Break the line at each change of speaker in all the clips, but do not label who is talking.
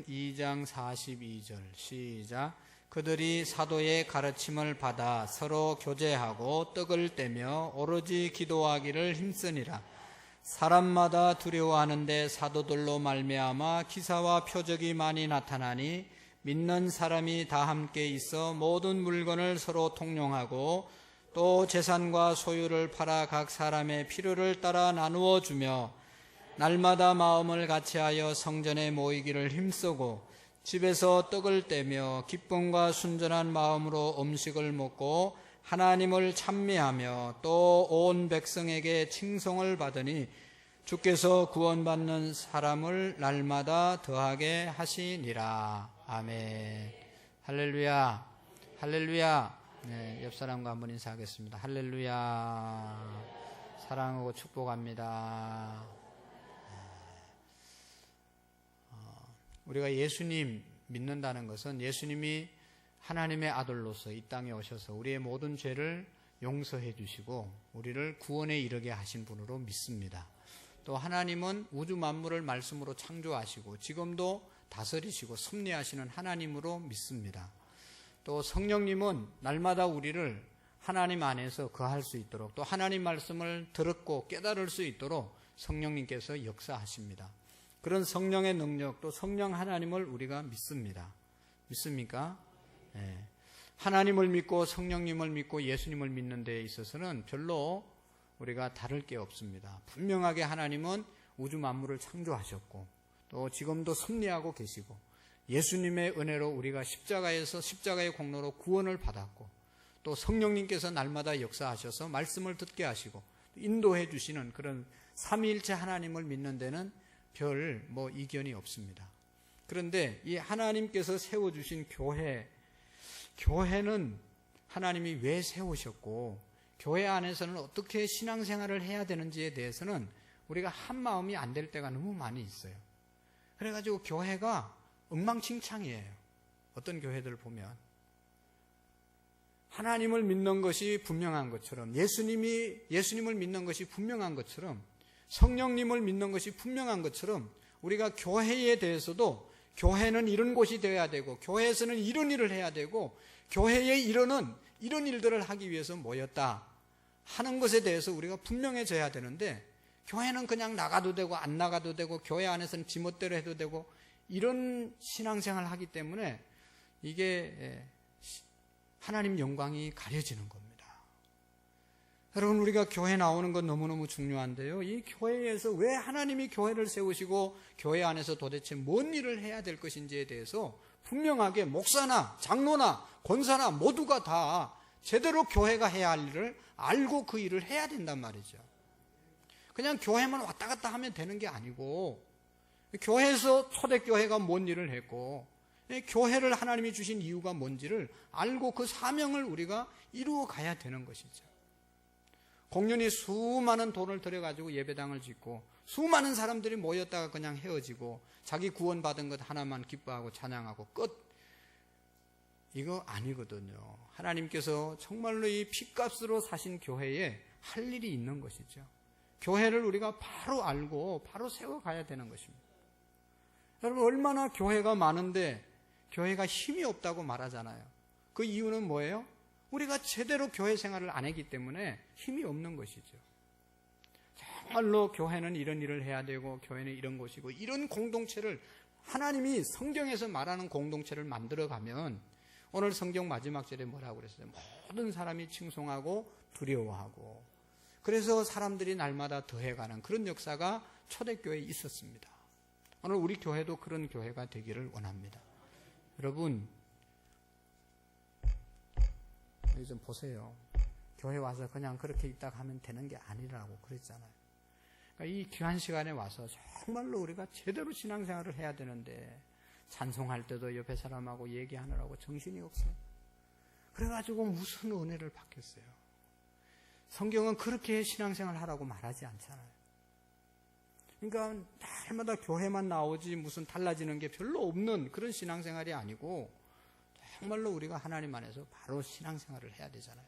2장 42절 시작. 그들이 사도의 가르침을 받아 서로 교제하고 떡을 떼며 오로지 기도하기를 힘쓰니라. 사람마다 두려워하는데 사도들로 말미암아 기사와 표적이 많이 나타나니 믿는 사람이 다 함께 있어 모든 물건을 서로 통용하고 또 재산과 소유를 팔아 각 사람의 필요를 따라 나누어 주며 날마다 마음을 같이하여 성전에 모이기를 힘쓰고 집에서 떡을 떼며 기쁨과 순전한 마음으로 음식을 먹고 하나님을 찬미하며 또 온 백성에게 칭송을 받으니 주께서 구원받는 사람을 날마다 더하게 하시니라. 아멘. 할렐루야. 할렐루야. 네, 옆 사람과 한번 인사하겠습니다. 할렐루야. 사랑하고 축복합니다. 우리가 예수님 믿는다는 것은 예수님이 하나님의 아들로서 이 땅에 오셔서 우리의 모든 죄를 용서해 주시고 우리를 구원에 이르게 하신 분으로 믿습니다. 또 하나님은 우주 만물을 말씀으로 창조하시고 지금도 다스리시고 섭리하시는 하나님으로 믿습니다. 또 성령님은 날마다 우리를 하나님 안에서 거할 수 있도록 또 하나님 말씀을 듣고 깨달을 수 있도록 성령님께서 역사하십니다. 그런 성령의 능력 또 성령 하나님을 우리가 믿습니다. 믿습니까? 네. 하나님을 믿고 성령님을 믿고 예수님을 믿는 데에 있어서는 별로 우리가 다를 게 없습니다. 분명하게 하나님은 우주 만물을 창조하셨고 또 지금도 섭리하고 계시고 예수님의 은혜로 우리가 십자가에서 십자가의 공로로 구원을 받았고 또 성령님께서 날마다 역사하셔서 말씀을 듣게 하시고 인도해 주시는 그런 삼위일체 하나님을 믿는 데는 별 이견이 없습니다. 그런데 이 하나님께서 세워주신 교회는 하나님이 왜 세우셨고 교회 안에서는 어떻게 신앙생활을 해야 되는지에 대해서는 우리가 한 마음이 안 될 때가 너무 많이 있어요. 그래가지고 교회가 엉망진창이에요. 어떤 교회들을 보면 하나님을 믿는 것이 분명한 것처럼 예수님을 믿는 것이 분명한 것처럼 성령님을 믿는 것이 분명한 것처럼 우리가 교회에 대해서도 교회는 이런 곳이 되어야 되고 교회에서는 이런 일을 해야 되고 교회의 일원은 이런 일들을 하기 위해서 모였다 하는 것에 대해서 우리가 분명해져야 되는데 교회는 그냥 나가도 되고 안 나가도 되고 교회 안에서는 지멋대로 해도 되고 이런 신앙생활을 하기 때문에 이게 하나님 영광이 가려지는 겁니다. 여러분 우리가 교회 나오는 건 너무너무 중요한데요. 이 교회에서 왜 하나님이 교회를 세우시고 교회 안에서 도대체 뭔 일을 해야 될 것인지에 대해서 분명하게 목사나 장로나 권사나 모두가 다 제대로 교회가 해야 할 일을 알고 그 일을 해야 된단 말이죠. 그냥 교회만 왔다 갔다 하면 되는 게 아니고 교회에서 초대교회가 뭔 일을 했고 교회를 하나님이 주신 이유가 뭔지를 알고 그 사명을 우리가 이루어 가야 되는 것이죠. 공연히 수많은 돈을 들여가지고 예배당을 짓고 수많은 사람들이 모였다가 그냥 헤어지고 자기 구원받은 것 하나만 기뻐하고 찬양하고 끝. 이거 아니거든요. 하나님께서 정말로 이 핏값으로 사신 교회에 할 일이 있는 것이죠. 교회를 우리가 바로 알고 바로 세워가야 되는 것입니다. 여러분 얼마나 교회가 많은데 교회가 힘이 없다고 말하잖아요. 그 이유는 뭐예요? 우리가 제대로 교회 생활을 안 했기 때문에 힘이 없는 것이죠. 정말로 교회는 이런 일을 해야 되고 교회는 이런 곳이고 이런 공동체를 하나님이 성경에서 말하는 공동체를 만들어가면 오늘 성경 마지막 절에 뭐라고 그랬어요? 모든 사람이 칭송하고 두려워하고 그래서 사람들이 날마다 더해가는 그런 역사가 초대교회에 있었습니다. 오늘 우리 교회도 그런 교회가 되기를 원합니다. 여러분 여기 좀 보세요. 교회 와서 그냥 그렇게 있다가 하면 되는 게 아니라고 그랬잖아요. 그러니까 이 귀한 시간에 와서 정말로 우리가 제대로 신앙생활을 해야 되는데 찬송할 때도 옆에 사람하고 얘기하느라고 정신이 없어요. 그래가지고 무슨 은혜를 받겠어요. 성경은 그렇게 신앙생활 하라고 말하지 않잖아요. 그러니까 날마다 교회만 나오지 무슨 달라지는 게 별로 없는 그런 신앙생활이 아니고 정말로 우리가 하나님 안에서 바로 신앙생활을 해야 되잖아요.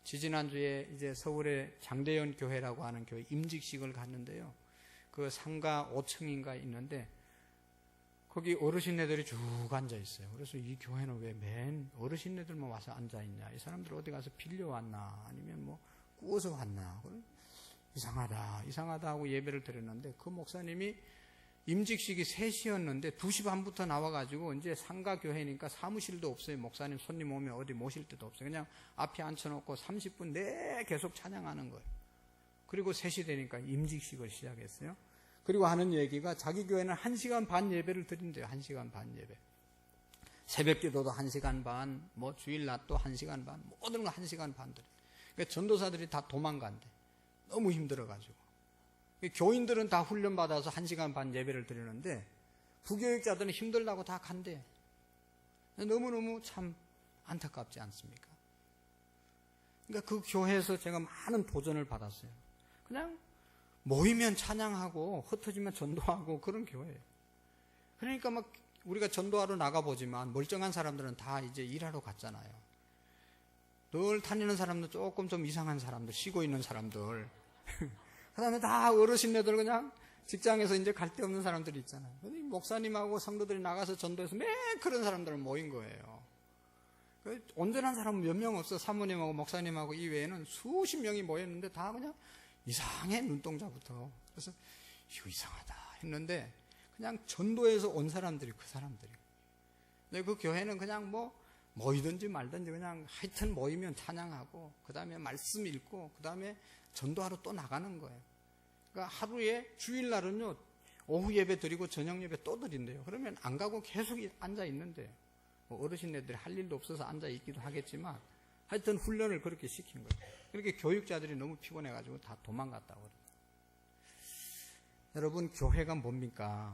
지지난주에 이제 서울의 장대현 교회라고 하는 교회 임직식을 갔는데요. 그 상가 5층인가 있는데 거기 어르신네들이 쭉 앉아 있어요. 그래서 이 교회는 왜 맨 어르신네들만 와서 앉아 있냐? 이 사람들 어디 가서 빌려 왔나? 아니면 뭐 꾸어서 왔나? 이상하다 하고 예배를 드렸는데 그 목사님이 임직식이 3시였는데 2시 반부터 나와가지고 이제 상가교회니까 사무실도 없어요. 목사님 손님 오면 어디 모실 데도 없어요. 그냥 앞에 앉혀놓고 30분 내 계속 찬양하는 거예요. 그리고 3시 되니까 임직식을 시작했어요. 그리고 하는 얘기가 자기 교회는 1시간 반 예배를 드린대요. 1시간 반 예배. 새벽 기도도 1시간 반, 뭐 주일 낮도 1시간 반, 모든 거 1시간 반 드려요. 그러니까 전도사들이 다 도망간대. 너무 힘들어가지고. 교인들은 다 훈련받아서 1시간 반 예배를 드리는데 부교육자들은 힘들다고 다 간대. 너무너무 참 안타깝지 않습니까? 그러니까 그 교회에서 제가 많은 도전을 받았어요. 그냥 모이면 찬양하고 흩어지면 전도하고 그런 교회예요. 그러니까 막 우리가 전도하러 나가보지만 멀쩡한 사람들은 다 이제 일하러 갔잖아요. 늘 다니는 사람들, 조금 좀 이상한 사람들, 쉬고 있는 사람들 그 다음에 다 어르신네들 그냥 직장에서 이제 갈 데 없는 사람들이 있잖아요. 목사님하고 성도들이 나가서 전도해서 매 그런 사람들은 모인 거예요. 온전한 사람은 몇 명 없어. 사모님하고 목사님하고 이외에는 수십 명이 모였는데 다 그냥 이상해, 눈동자부터. 그래서 이거 이상하다 했는데 그냥 전도해서 온 사람들이 그 사람들이. 근데 그 교회는 그냥 뭐 모이든지 말든지 그냥 하여튼 모이면 찬양하고 그 다음에 말씀 읽고 그 다음에 전도하러 또 나가는 거예요. 그러니까 하루에 주일날은요 오후 예배 드리고 저녁 예배 또 드린대요. 그러면 안 가고 계속 앉아 있는데 뭐 어르신네들이 할 일도 없어서 앉아 있기도 하겠지만 하여튼 훈련을 그렇게 시킨 거예요. 그렇게 교육자들이 너무 피곤해가지고 다 도망갔다고 그래요. 여러분 교회가 뭡니까?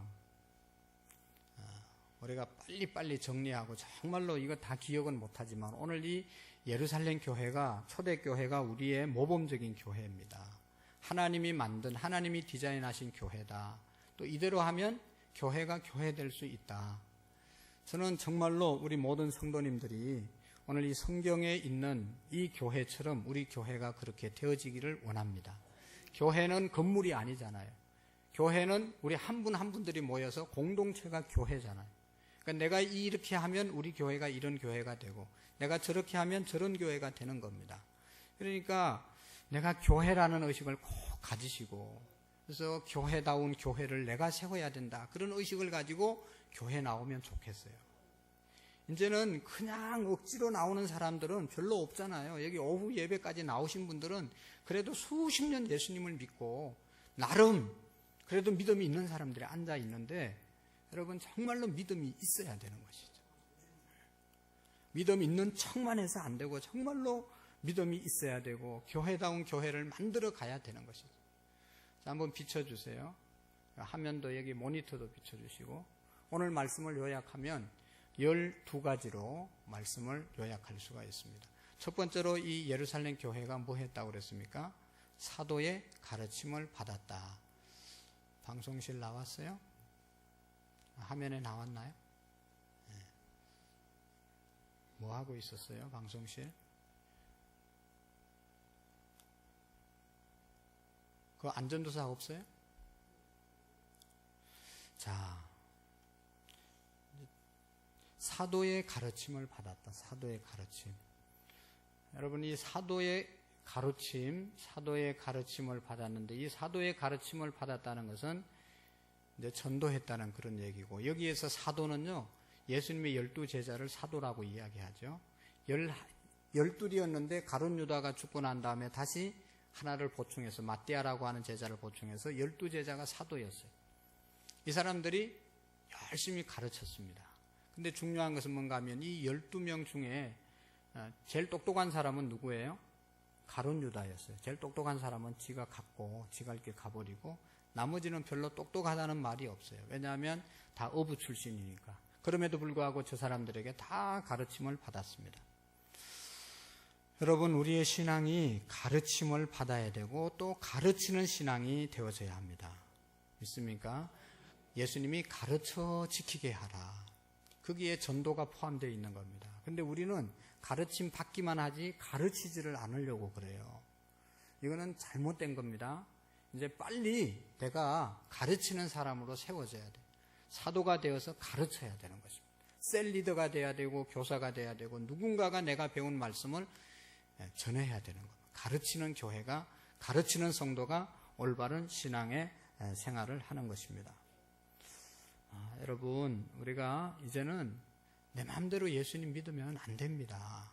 우리가 빨리빨리 정리하고 정말로 이거 다 기억은 못하지만 오늘 이 예루살렘 교회가 초대교회가 우리의 모범적인 교회입니다. 하나님이 만든 하나님이 디자인하신 교회다. 또 이대로 하면 교회가 교회될 수 있다. 저는 정말로 우리 모든 성도님들이 오늘 이 성경에 있는 이 교회처럼 우리 교회가 그렇게 되어지기를 원합니다. 교회는 건물이 아니잖아요. 교회는 우리 한 분 한 분들이 모여서 공동체가 교회잖아요. 그러니까 내가 이렇게 하면 우리 교회가 이런 교회가 되고 내가 저렇게 하면 저런 교회가 되는 겁니다. 그러니까 내가 교회라는 의식을 꼭 가지시고 그래서 교회다운 교회를 내가 세워야 된다. 그런 의식을 가지고 교회 나오면 좋겠어요. 이제는 그냥 억지로 나오는 사람들은 별로 없잖아요. 여기 오후 예배까지 나오신 분들은 그래도 수십 년 예수님을 믿고 나름 그래도 믿음이 있는 사람들이 앉아 있는데 여러분 정말로 믿음이 있어야 되는 것이죠. 믿음 있는 척만 해서 안 되고 정말로 믿음이 있어야 되고 교회다운 교회를 만들어 가야 되는 것이죠. 자, 한번 비춰주세요. 화면도 여기 모니터도 비춰주시고 오늘 말씀을 요약하면 12가지로 말씀을 요약할 수가 있습니다. 첫 번째로 이 예루살렘 교회가 뭐 했다고 그랬습니까? 사도의 가르침을 받았다. 방송실 나왔어요? 화면에 나왔나요? 네. 뭐 하고 있었어요? 방송실? 그 안전도사 없어요? 자, 사도의 가르침을 받았다. 사도의 가르침. 여러분 이 사도의 가르침을 받았는데 이 사도의 가르침을 받았다는 것은 이제 전도했다는 그런 얘기고 여기에서 사도는요 예수님의 12제자를 사도라고 이야기하죠. 12이었는데 가룟 유다가 죽고 난 다음에 다시 하나를 보충해서 마띠아라고 하는 제자를 보충해서 12제자가 사도였어요. 이 사람들이 열심히 가르쳤습니다. 근데 중요한 것은 뭔가 하면 이 12명 중에 제일 똑똑한 사람은 누구예요? 가룟 유다였어요. 제일 똑똑한 사람은 지가 갔고 지가 이렇게 가버리고 나머지는 별로 똑똑하다는 말이 없어요. 왜냐하면 다 어부 출신이니까. 그럼에도 불구하고 저 사람들에게 다 가르침을 받았습니다. 여러분 우리의 신앙이 가르침을 받아야 되고 또 가르치는 신앙이 되어져야 합니다. 믿습니까? 예수님이 가르쳐 지키게 하라. 거기에 전도가 포함되어 있는 겁니다. 근데 우리는 가르침 받기만 하지 가르치지를 않으려고 그래요. 이거는 잘못된 겁니다. 이제 빨리 내가 가르치는 사람으로 세워져야 돼. 사도가 되어서 가르쳐야 되는 것입니다. 셀 리더가 돼야 되고 교사가 돼야 되고 누군가가 내가 배운 말씀을 전해야 되는 겁니다. 가르치는 교회가, 가르치는 성도가 올바른 신앙의 생활을 하는 것입니다. 여러분, 우리가 이제는 내 마음대로 예수님 믿으면 안 됩니다.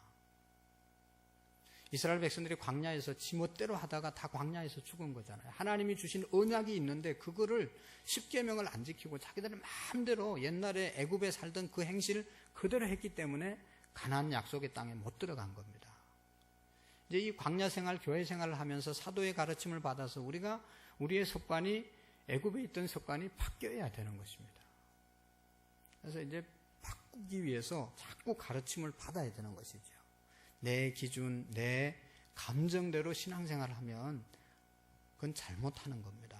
이스라엘 백성들이 광야에서 지멋대로 하다가 다 광야에서 죽은 거잖아요. 하나님이 주신 언약이 있는데 그거를 10계명을 안 지키고 자기들의 마음대로 옛날에 애굽에 살던 그 행실을 그대로 했기 때문에 가나안 약속의 땅에 못 들어간 겁니다. 이제 이 광야 생활, 교회 생활을 하면서 사도의 가르침을 받아서 우리가 우리의 습관이 애굽에 있던 습관이 바뀌어야 되는 것입니다. 그래서 이제 바꾸기 위해서 자꾸 가르침을 받아야 되는 것이죠. 내 기준, 내 감정대로 신앙생활을 하면 그건 잘못하는 겁니다.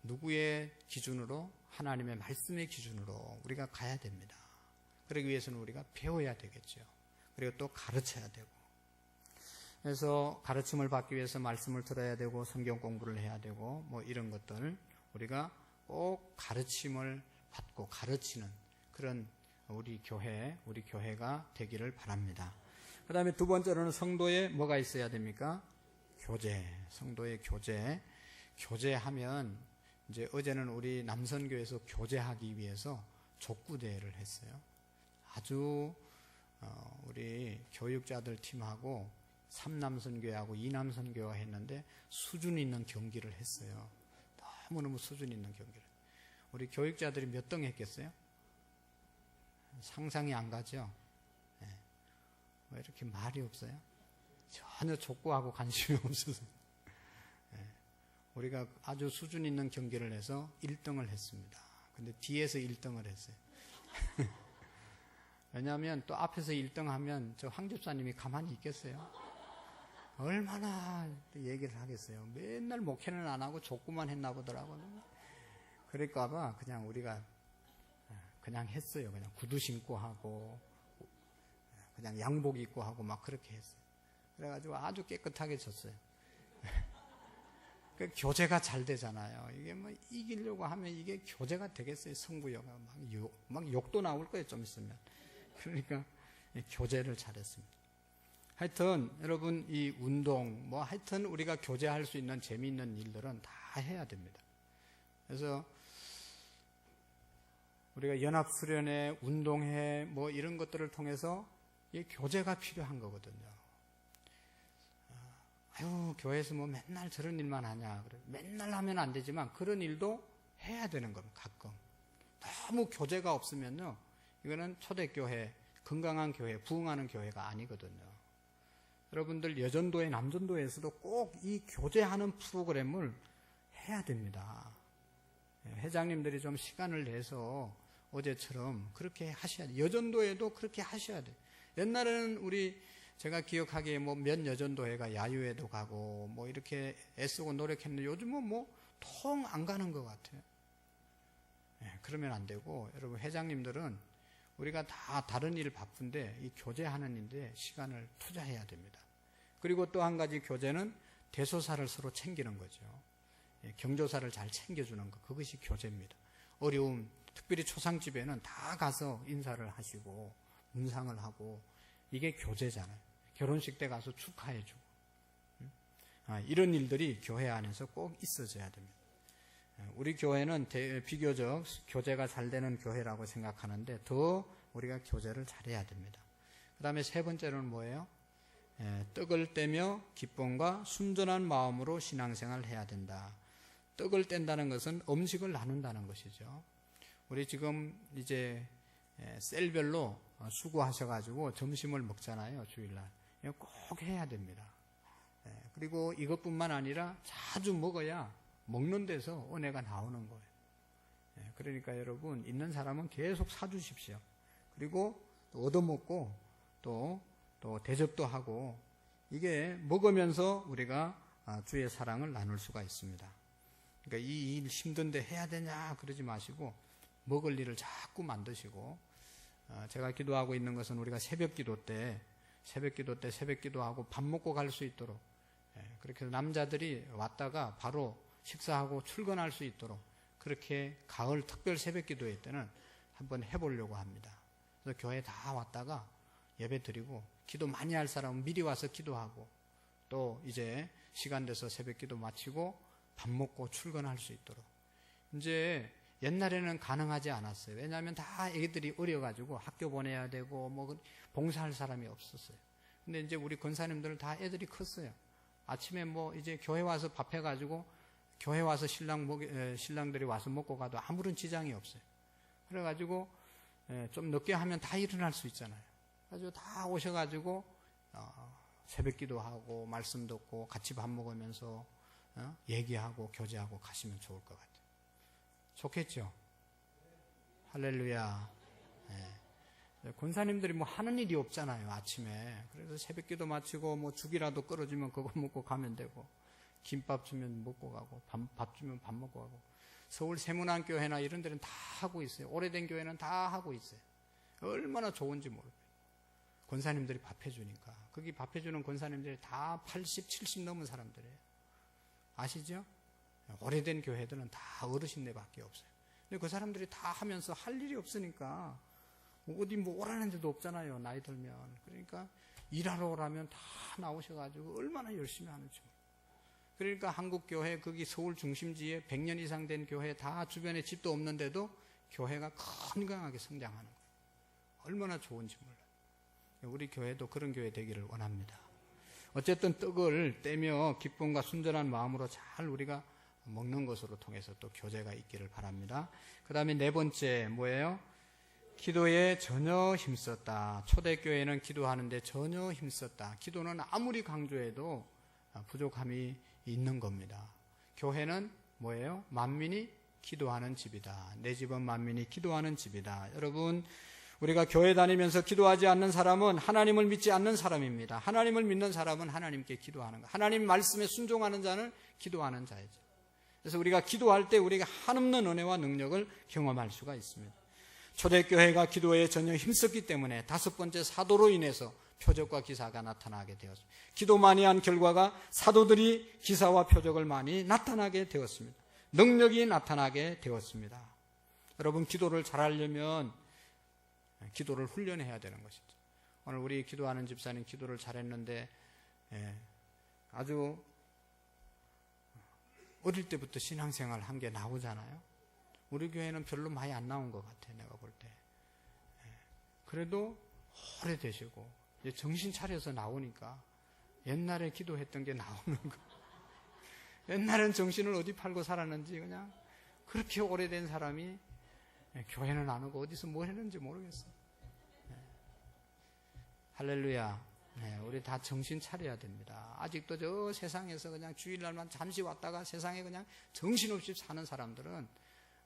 누구의 기준으로? 하나님의 말씀의 기준으로 우리가 가야 됩니다. 그러기 위해서는 우리가 배워야 되겠죠. 그리고 또 가르쳐야 되고. 그래서 가르침을 받기 위해서 말씀을 들어야 되고 성경 공부를 해야 되고 뭐 이런 것들 우리가 꼭 가르침을 받고 가르치는 그런 우리 교회가 되기를 바랍니다. 그 다음에 두 번째로는 성도에 뭐가 있어야 됩니까? 교제. 성도의 교제. 교제하면 이제 어제는 우리 남선교에서 교제하기 위해서 족구대회를 했어요. 아주 우리 교육자들 팀하고 3남선교회하고 2남선교회가 했는데 수준 있는 경기를 했어요. 너무너무 수준 있는 경기를. 우리 교육자들이 몇 등 했겠어요? 상상이 안 가죠? 네. 왜 이렇게 말이 없어요? 전혀 족구하고 관심이 없어서. 네. 우리가 아주 수준 있는 경기를 해서 1등을 했습니다. 근데 뒤에서 1등을 했어요. 왜냐하면 또 앞에서 1등 하면 저 황 집사님이 가만히 있겠어요? 얼마나 얘기를 하겠어요. 맨날 목회는 안 하고 족구만 했나 보더라고요. 그럴까봐 그냥 우리가 그냥 했어요. 그냥 구두 신고 하고 그냥 양복 입고 하고 막 그렇게 했어요. 그래가지고 아주 깨끗하게 졌어요. 그 교제가 잘 되잖아요. 이게 뭐 이기려고 하면 이게 교제가 되겠어요. 승부여가 막 욕도 나올 거예요. 좀 있으면. 그러니까 교제를 잘했습니다. 하여튼 여러분 이 운동 뭐 하여튼 우리가 교제할 수 있는 재미있는 일들은 다 해야 됩니다. 그래서 우리가 연합수련회, 운동회 뭐 이런 것들을 통해서 이 교제가 필요한 거거든요. 아유 교회에서 뭐 맨날 저런 일만 하냐 그래. 맨날 하면 안 되지만 그런 일도 해야 되는 겁니다. 가끔 너무 교제가 없으면요 이거는 초대교회, 건강한 교회, 부흥하는 교회가 아니거든요. 여러분들 여전도회, 남전도회에서도 꼭 이 교제하는 프로그램을 해야 됩니다. 회장님들이 좀 시간을 내서 어제처럼 그렇게 하셔야 돼요. 여전도회도 그렇게 하셔야 돼요. 옛날에는 제가 기억하기에 뭐 몇 여전도회가 야유회도 가고 뭐 이렇게 애쓰고 노력했는데 요즘은 뭐 통 안 가는 것 같아요. 그러면 안 되고 여러분 회장님들은 우리가 다 다른 일 바쁜데 이 교제하는 일에 시간을 투자해야 됩니다. 그리고 또 한 가지 교제는 대소사를 서로 챙기는 거죠. 경조사를 잘 챙겨주는 것, 그것이 교제입니다. 어려움, 특별히 초상집에는 다 가서 인사를 하시고 문상을 하고 이게 교제잖아요. 결혼식 때 가서 축하해주고 이런 일들이 교회 안에서 꼭 있어져야 됩니다. 우리 교회는 비교적 교제가 잘 되는 교회라고 생각하는데 더 우리가 교제를 잘해야 됩니다. 그 다음에 세 번째로는 뭐예요? 떡을 떼며 기쁨과 순전한 마음으로 신앙생활을 해야 된다. 떡을 뗀다는 것은 음식을 나눈다는 것이죠. 우리 지금 이제 셀별로 수고하셔가지고 점심을 먹잖아요. 주일날. 이거 꼭 해야 됩니다. 그리고 이것뿐만 아니라 자주 먹어야 먹는 데서 은혜가 나오는 거예요. 그러니까 여러분 있는 사람은 계속 사주십시오. 그리고 또 얻어먹고 또 대접도 하고 이게 먹으면서 우리가 주의 사랑을 나눌 수가 있습니다. 그러니까 이 일 힘든데 해야 되냐 그러지 마시고 먹을 일을 자꾸 만드시고 제가 기도하고 있는 것은 우리가 새벽 기도 때 새벽 기도하고 밥 먹고 갈 수 있도록 그렇게 해서 남자들이 왔다가 바로 식사하고 출근할 수 있도록 그렇게 가을 특별 새벽 기도회 때는 한번 해보려고 합니다. 그래서 교회 다 왔다가 예배 드리고 기도 많이 할 사람은 미리 와서 기도하고 또 이제 시간 돼서 새벽 기도 마치고 밥 먹고 출근할 수 있도록. 이제 옛날에는 가능하지 않았어요. 왜냐하면 다 애기들이 어려가지고 학교 보내야 되고 뭐 봉사할 사람이 없었어요. 근데 이제 우리 권사님들 다 애들이 컸어요. 아침에 뭐 이제 교회 와서 밥 해가지고 교회 와서 신랑들이 와서 먹고 가도 아무런 지장이 없어요. 그래가지고 좀 늦게 하면 다 일어날 수 있잖아요. 그래가지고 다 오셔가지고 새벽 기도하고 말씀 듣고 같이 밥 먹으면서 얘기하고 교제하고 가시면 좋을 것 같아요. 좋겠죠? 할렐루야. 권사님들이 뭐 하는 일이 없잖아요, 아침에. 그래서 새벽 기도 마치고 뭐 죽이라도 끓여주면 그거 먹고 가면 되고, 김밥 주면 먹고 가고, 밥 주면 밥 먹고 가고. 서울 세문안교회나 이런 데는 다 하고 있어요. 오래된 교회는 다 하고 있어요. 얼마나 좋은지 모르겠어요. 권사님들이 밥 해주니까. 거기 밥 해주는 권사님들이 다 80, 70 넘은 사람들이에요. 아시죠? 오래된 교회들은 다 어르신네밖에 없어요. 근데 그 사람들이 다 하면서 할 일이 없으니까 어디 뭐 오라는 데도 없잖아요. 나이 들면. 그러니까 일하러 오라면 다 나오셔가지고 얼마나 열심히 하는지. 그러니까 한국교회 거기 서울 중심지에 100년 이상 된 교회 다 주변에 집도 없는데도 교회가 건강하게 성장하는 거예요. 얼마나 좋은지 몰라요. 우리 교회도 그런 교회 되기를 원합니다. 어쨌든 떡을 떼며 기쁨과 순전한 마음으로 잘 우리가 먹는 것으로 통해서 또 교제가 있기를 바랍니다. 그 다음에 네 번째 뭐예요? 기도에 전혀 힘썼다. 초대교회는 기도하는데 전혀 힘썼다. 기도는 아무리 강조해도 부족함이 있는 겁니다. 교회는 뭐예요? 만민이 기도하는 집이다. 내 집은 만민이 기도하는 집이다. 여러분, 우리가 교회 다니면서 기도하지 않는 사람은 하나님을 믿지 않는 사람입니다. 하나님을 믿는 사람은 하나님께 기도하는 것. 하나님 말씀에 순종하는 자는 기도하는 자이죠. 그래서 우리가 기도할 때 우리가 한없는 은혜와 능력을 경험할 수가 있습니다. 초대교회가 기도에 전혀 힘썼기 때문에 다섯 번째 사도로 인해서 표적과 기사가 나타나게 되었습니다. 기도 많이 한 결과가 사도들이 기사와 표적을 많이 나타나게 되었습니다. 능력이 나타나게 되었습니다. 여러분, 기도를 잘하려면 기도를 훈련해야 되는 것이죠. 오늘 우리 기도하는 집사님 기도를 잘했는데 아주 어릴 때부터 신앙생활 한 게 나오잖아요. 우리 교회는 별로 많이 안 나온 것 같아요. 내가 볼 때. 그래도 오래되시고 이제 정신 차려서 나오니까 옛날에 기도했던 게 나오는 거. 옛날엔 정신을 어디 팔고 살았는지 그냥 그렇게 오래된 사람이 교회는 안 오고 어디서 뭘 했는지 모르겠어요. 할렐루야. 우리 다 정신 차려야 됩니다. 아직도 저 세상에서 그냥 주일날만 잠시 왔다가 세상에 그냥 정신없이 사는 사람들은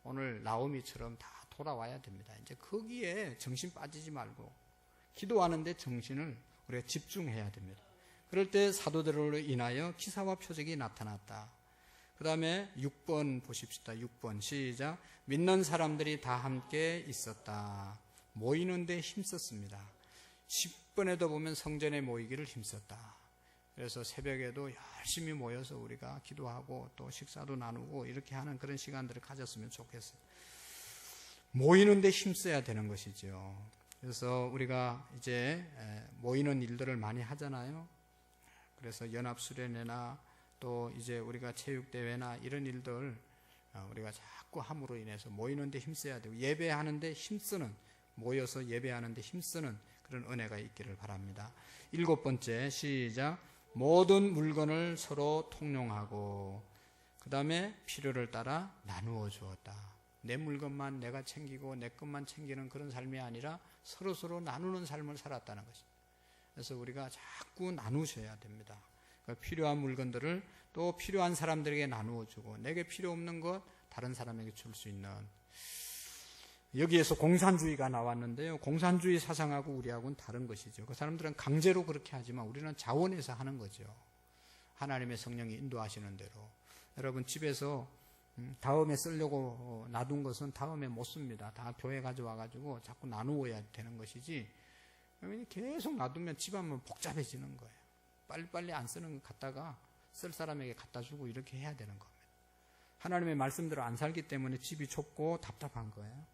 오늘 나오미처럼 다 돌아와야 됩니다. 이제 거기에 정신 빠지지 말고 기도하는데 정신을 우리가 집중해야 됩니다. 그럴 때 사도들로 인하여 기사와 표적이 나타났다. 그 다음에 6번 보십시다. 6번 시작. 믿는 사람들이 다 함께 있었다. 모이는데 힘썼습니다. 10번에도 보면 성전에 모이기를 힘썼다. 그래서 새벽에도 열심히 모여서 우리가 기도하고 또 식사도 나누고 이렇게 하는 그런 시간들을 가졌으면 좋겠어요. 모이는데 힘써야 되는 것이죠. 그래서 우리가 이제 모이는 일들을 많이 하잖아요. 그래서 연합수련회나 또 이제 우리가 체육대회나 이런 일들 우리가 자꾸 함으로 인해서 모이는데 힘써야 되고 예배하는데 힘쓰는, 모여서 예배하는데 힘쓰는 그런 은혜가 있기를 바랍니다. 7번째 시작. 모든 물건을 서로 통용하고 그 다음에 필요를 따라 나누어 주었다. 내 물건만 내가 챙기고 내 것만 챙기는 그런 삶이 아니라 서로서로 나누는 삶을 살았다는 것입니다. 그래서 우리가 자꾸 나누셔야 됩니다. 그러니까 필요한 물건들을 또 필요한 사람들에게 나누어 주고 내게 필요 없는 것 다른 사람에게 줄 수 있는, 여기에서 공산주의가 나왔는데요. 공산주의 사상하고 우리하고는 다른 것이죠. 그 사람들은 강제로 그렇게 하지만 우리는 자원해서 하는 거죠. 하나님의 성령이 인도하시는 대로. 여러분 집에서 다음에 쓰려고 놔둔 것은 다음에 못 씁니다. 다 교회 가져와가지고 자꾸 나누어야 되는 것이지 계속 놔두면 집안은 복잡해지는 거예요. 빨리빨리 안 쓰는 거 갖다가 쓸 사람에게 갖다 주고 이렇게 해야 되는 겁니다. 하나님의 말씀대로 안 살기 때문에 집이 좁고 답답한 거예요.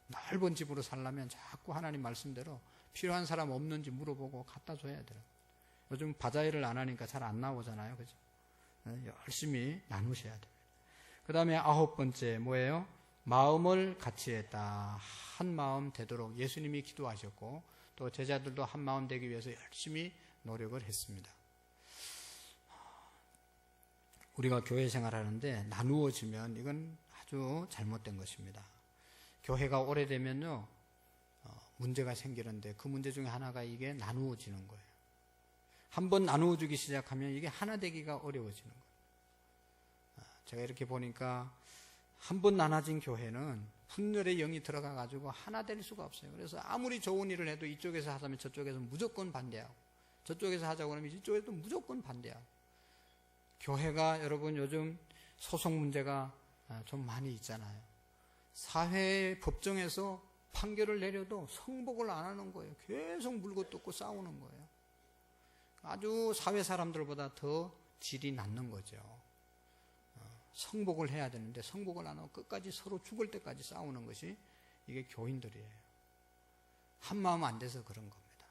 넓은 집으로 살려면 자꾸 하나님 말씀대로 필요한 사람 없는지 물어보고 갖다 줘야 돼요. 요즘 바자회를 안 하니까 잘 안 나오잖아요. 그죠? 열심히 나누셔야 돼요. 그 다음에 9번째 뭐예요? 마음을 같이 했다. 한 마음 되도록 예수님이 기도하셨고 또 제자들도 한 마음 되기 위해서 열심히 노력을 했습니다. 우리가 교회 생활하는데 나누어지면 이건 아주 잘못된 것입니다. 교회가 오래되면요 문제가 생기는데 그 문제 중에 하나가 이게 나누어지는 거예요. 한번 나누어주기 시작하면 이게 하나 되기가 어려워지는 거예요. 제가 이렇게 보니까 한 번 나눠진 교회는 분열의 영이 들어가 가지고 하나 될 수가 없어요. 그래서 아무리 좋은 일을 해도 이쪽에서 하자면 저쪽에서 무조건 반대하고 저쪽에서 하자고 하면 이쪽에도 무조건 반대하고 교회가 여러분 요즘 소송 문제가 좀 많이 있잖아요. 사회 법정에서 판결을 내려도 성복을 안 하는 거예요. 계속 물고 뜯고 싸우는 거예요. 아주 사회 사람들보다 더 질이 낮는 거죠. 성복을 해야 되는데 성복을 안 하고 끝까지 서로 죽을 때까지 싸우는 것이 이게 교인들이에요. 한 마음 안 돼서 그런 겁니다.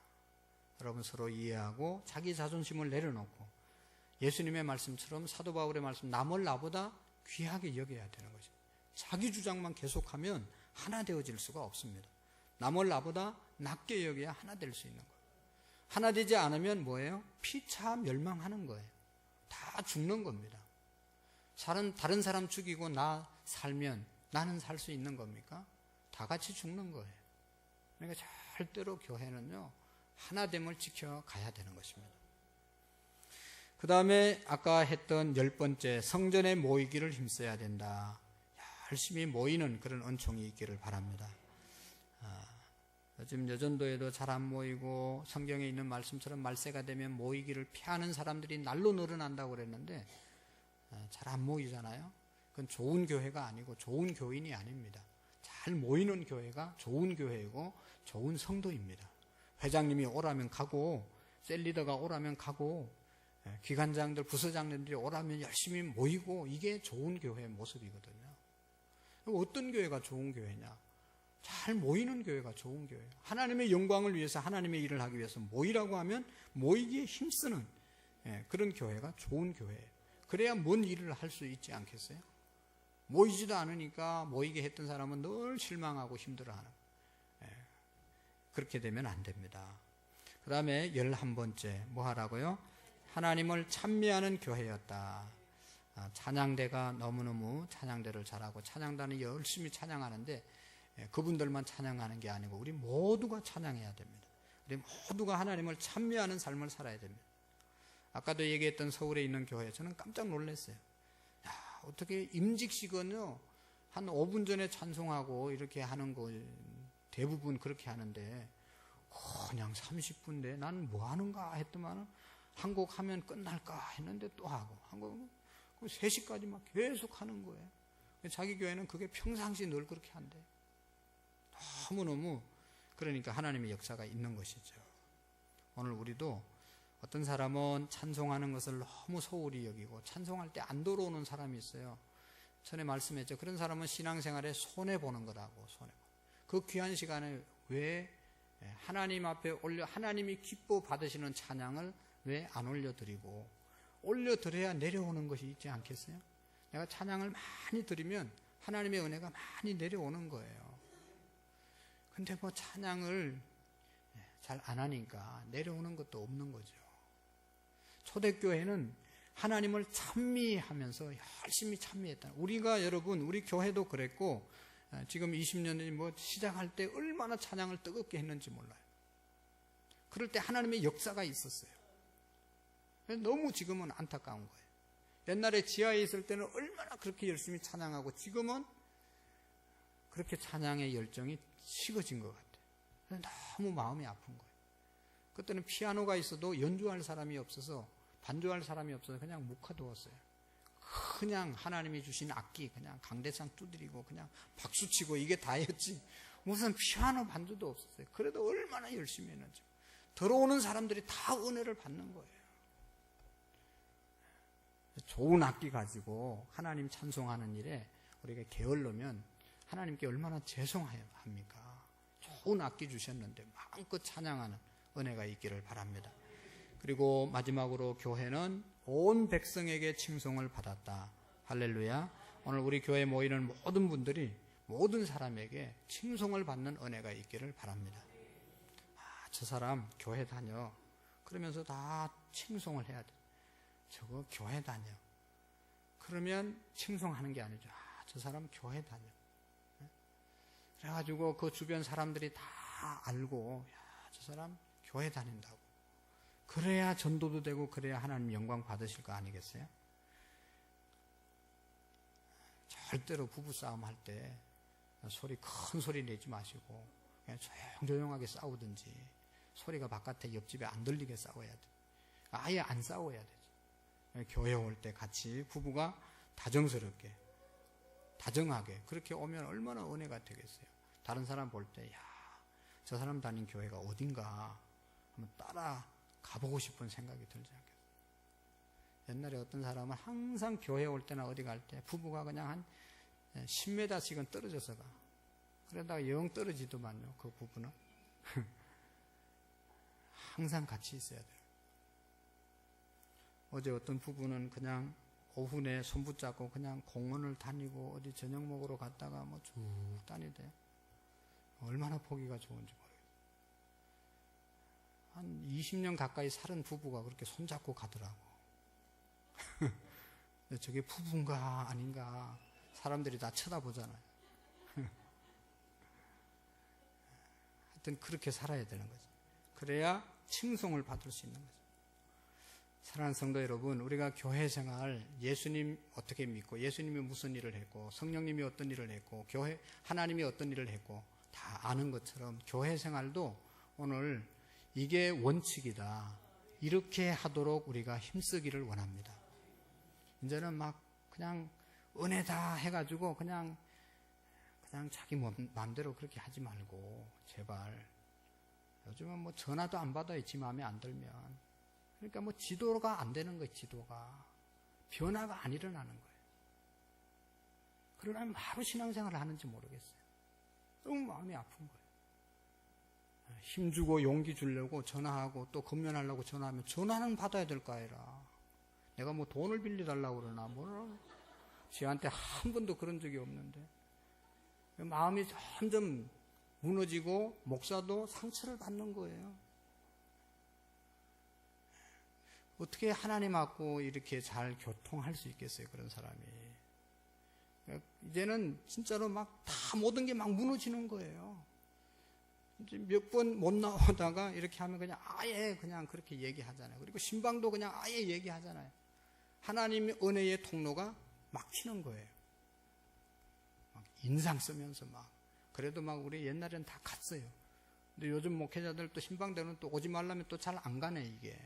여러분 서로 이해하고 자기 자존심을 내려놓고 예수님의 말씀처럼 사도 바울의 말씀 남을 나보다 귀하게 여겨야 되는 거죠. 자기 주장만 계속하면 하나 되어질 수가 없습니다. 남을 나보다 낮게 여겨야 하나 될 수 있는 거예요. 하나 되지 않으면 뭐예요? 피차 멸망하는 거예요. 다 죽는 겁니다. 다른 사람 죽이고 나 살면 나는 살 수 있는 겁니까? 다 같이 죽는 거예요. 그러니까 절대로 교회는요 하나됨을 지켜가야 되는 것입니다. 그 다음에 아까 했던 10번째 성전에 모이기를 힘써야 된다. 열심히 모이는 그런 은총이 있기를 바랍니다. 요즘 여전도에도 잘 안 모이고 성경에 있는 말씀처럼 말세가 되면 모이기를 피하는 사람들이 날로 늘어난다고 그랬는데 잘 안 모이잖아요. 그건 좋은 교회가 아니고 좋은 교인이 아닙니다. 잘 모이는 교회가 좋은 교회이고 좋은 성도입니다. 회장님이 오라면 가고 셀리더가 오라면 가고 기관장들 부서장님들이 오라면 열심히 모이고 이게 좋은 교회의 모습이거든요. 어떤 교회가 좋은 교회냐? 잘 모이는 교회가 좋은 교회예요. 하나님의 영광을 위해서 하나님의 일을 하기 위해서 모이라고 하면 모이기에 힘쓰는 그런 교회가 좋은 교회예요. 그래야 뭔 일을 할 수 있지 않겠어요? 모이지도 않으니까 모이게 했던 사람은 늘 실망하고 힘들어하는 그렇게 되면 안 됩니다. 그 다음에 11번째 뭐 하라고요? 하나님을 찬미하는 교회였다. 찬양대가 너무너무 찬양대를 잘하고 찬양단이 열심히 찬양하는데 그분들만 찬양하는 게 아니고 우리 모두가 찬양해야 됩니다. 우리 모두가 하나님을 찬미하는 삶을 살아야 됩니다. 아까도 얘기했던 서울에 있는 교회 저는 깜짝 놀랐어요. 야, 어떻게 임직식은요 한 5분 전에 찬송하고 이렇게 하는 거 대부분 그렇게 하는데 그냥 30분인데 난 뭐 하는가 했더만 한 곡 하면 끝날까 했는데 또 하고 한 곡 3시까지 막 계속 하는 거예요. 자기 교회는 그게 평상시 늘 그렇게 한대요. 너무너무 그러니까 하나님의 역사가 있는 것이죠. 오늘 우리도 어떤 사람은 찬송하는 것을 너무 소홀히 여기고 찬송할 때 안 돌아오는 사람이 있어요. 전에 말씀했죠. 그런 사람은 신앙생활에 손해보는 거라고. 그 귀한 시간에 왜 하나님 앞에 올려 하나님이 기뻐 받으시는 찬양을 왜 안 올려드리고 올려드려야 내려오는 것이 있지 않겠어요? 내가 찬양을 많이 드리면 하나님의 은혜가 많이 내려오는 거예요. 근데 뭐 찬양을 잘 안 하니까 내려오는 것도 없는 거죠. 초대교회는 하나님을 찬미하면서 열심히 찬미했다. 우리가 여러분 우리 교회도 그랬고 지금 20년이 뭐 시작할 때 얼마나 찬양을 뜨겁게 했는지 몰라요. 그럴 때 하나님의 역사가 있었어요. 너무 지금은 안타까운 거예요. 옛날에 지하에 있을 때는 얼마나 그렇게 열심히 찬양하고 지금은 그렇게 찬양의 열정이 식어진 것 같아요. 너무 마음이 아픈 거예요. 그때는 피아노가 있어도 연주할 사람이 없어서 반주할 사람이 없어서 그냥 묵혀두었어요. 그냥 하나님이 주신 악기 그냥 강대상 두드리고 그냥 박수치고 이게 다였지 무슨 피아노 반주도 없었어요. 그래도 얼마나 열심히 했는지. 들어오는 사람들이 다 은혜를 받는 거예요. 좋은 악기 가지고 하나님 찬송하는 일에 우리가 게을르면 하나님께 얼마나 죄송합니까? 좋은 악기 주셨는데 마음껏 찬양하는 은혜가 있기를 바랍니다. 그리고 마지막으로 교회는 온 백성에게 칭송을 받았다. 할렐루야. 오늘 우리 교회에 모이는 모든 분들이 모든 사람에게 칭송을 받는 은혜가 있기를 바랍니다. 저 사람 교회 다녀. 그러면서 다 칭송을 해야 돼. 저거 교회 다녀. 그러면 칭송하는 게 아니죠. 저 사람 교회 다녀. 그래가지고 그 주변 사람들이 다 알고, 저 사람 교회 다닌다고. 그래야 전도도 되고, 그래야 하나님 영광 받으실 거 아니겠어요? 절대로 부부싸움 할 때 큰 소리 내지 마시고 그냥 조용조용하게 싸우든지, 소리가 바깥에 옆집에 안 들리게 싸워야 돼. 아예 안 싸워야 되지. 교회 올 때 같이 부부가 다정스럽게, 다정하게 그렇게 오면 얼마나 은혜가 되겠어요. 다른 사람 볼 때, 저 사람 다닌 교회가 어딘가 한번 따라 가보고 싶은 생각이 들지 않겠어요? 옛날에 어떤 사람은 항상 교회 올 때나 어디 갈 때 부부가 그냥 한 10m씩은 떨어져서 가. 그러다가 영 떨어지더만요, 그 부부는. 항상 같이 있어야 돼요. 어제 어떤 부부는 그냥 오후 내 손 붙잡고 그냥 공원을 다니고 어디 저녁 먹으러 갔다가 뭐 쭉 다니대요. 얼마나 보기가 좋은지 모르겠어요. 한 20년 가까이 살은 부부가 그렇게 손잡고 가더라고. 저게 부부인가 아닌가 사람들이 다 쳐다보잖아요. 하여튼 그렇게 살아야 되는 거죠. 그래야 칭송을 받을 수 있는 거죠. 사랑하는 성도 여러분, 우리가 교회 생활, 예수님 어떻게 믿고, 예수님이 무슨 일을 했고, 성령님이 어떤 일을 했고, 하나님이 어떤 일을 했고 다 아는 것처럼 교회 생활도 오늘 이게 원칙이다, 이렇게 하도록 우리가 힘쓰기를 원합니다. 이제는 막 그냥 은혜다 해가지고 그냥 자기 마음대로 그렇게 하지 말고, 제발. 요즘은 뭐 전화도 안 받아요, 지 마음에 안 들면. 그러니까 뭐 지도가 안 되는 거예요, 지도가. 변화가 안 일어나는 거예요. 그러려면 바로 신앙생활을 하는지 모르겠어요. 너무 마음이 아픈 거예요. 힘주고 용기 주려고 전화하고 또 건면하려고 전화하면 전화는 받아야 될 거 아니라. 내가 뭐 돈을 빌려달라고 그러나 뭐라. 지한테 한 번도 그런 적이 없는데. 마음이 점점 무너지고 목사도 상처를 받는 거예요. 어떻게 하나님하고 이렇게 잘 교통할 수 있겠어요, 그런 사람이. 이제는 진짜로 막 다 모든 게 막 무너지는 거예요. 이제 몇 번 못 나오다가 이렇게 하면 그냥 아예 그냥 그렇게 얘기하잖아요. 그리고 신방도 그냥 아예 얘기하잖아요. 하나님의 은혜의 통로가 막히는 거예요. 막 인상 쓰면서 막. 그래도 막 우리 옛날에는 다 갔어요. 근데 요즘 목회자들 또 신방대는 또 오지 말라면 또 잘 안 가네, 이게.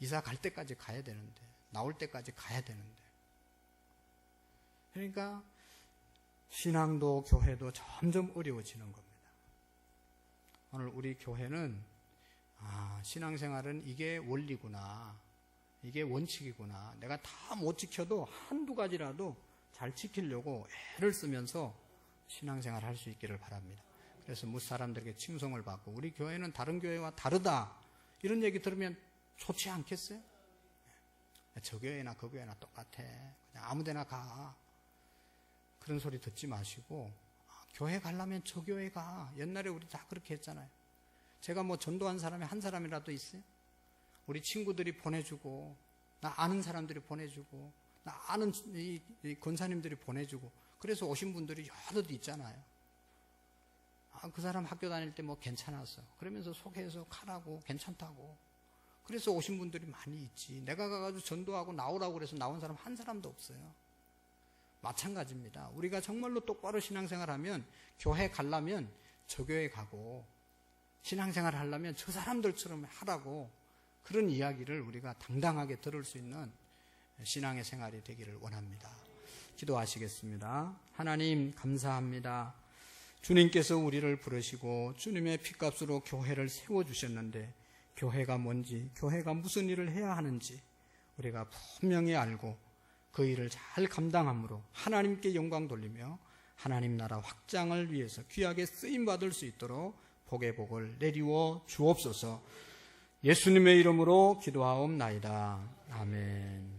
이사 갈 때까지 가야 되는데, 나올 때까지 가야 되는데. 그러니까 신앙도 교회도 점점 어려워지는 겁니다. 오늘 우리 교회는 신앙생활은 이게 원리구나, 이게 원칙이구나, 내가 다 못 지켜도 한두 가지라도 잘 지키려고 애를 쓰면서 신앙생활 할 수 있기를 바랍니다. 그래서 무슨 사람들에게 칭송을 받고, 우리 교회는 다른 교회와 다르다, 이런 얘기 들으면 좋지 않겠어요? 저 교회나 그 교회나 똑같아, 그냥 아무 데나 가, 그런 소리 듣지 마시고, 교회 가려면 저 교회 가. 옛날에 우리 다 그렇게 했잖아요. 제가 뭐 전도한 사람이 한 사람이라도 있어요? 우리 친구들이 보내주고, 나 아는 사람들이 보내주고, 나 아는 이 권사님들이 보내주고, 그래서 오신 분들이 여럿 있잖아요. 그 사람 학교 다닐 때 뭐 괜찮았어, 그러면서 소개해서 가라고, 괜찮다고. 그래서 오신 분들이 많이 있지. 내가 가가지고 전도하고 나오라고 그래서 나온 사람 한 사람도 없어요. 마찬가지입니다. 우리가 정말로 똑바로 신앙생활하면, 교회 가려면 저 교회 가고, 신앙생활 하려면 저 사람들처럼 하라고, 그런 이야기를 우리가 당당하게 들을 수 있는 신앙의 생활이 되기를 원합니다. 기도하시겠습니다. 하나님 감사합니다. 주님께서 우리를 부르시고 주님의 핏값으로 교회를 세워주셨는데, 교회가 뭔지, 교회가 무슨 일을 해야 하는지, 우리가 분명히 알고 그 일을 잘 감당함으로 하나님께 영광 돌리며 하나님 나라 확장을 위해서 귀하게 쓰임받을 수 있도록 복의 복을 내리워 주옵소서. 예수님의 이름으로 기도하옵나이다. 아멘.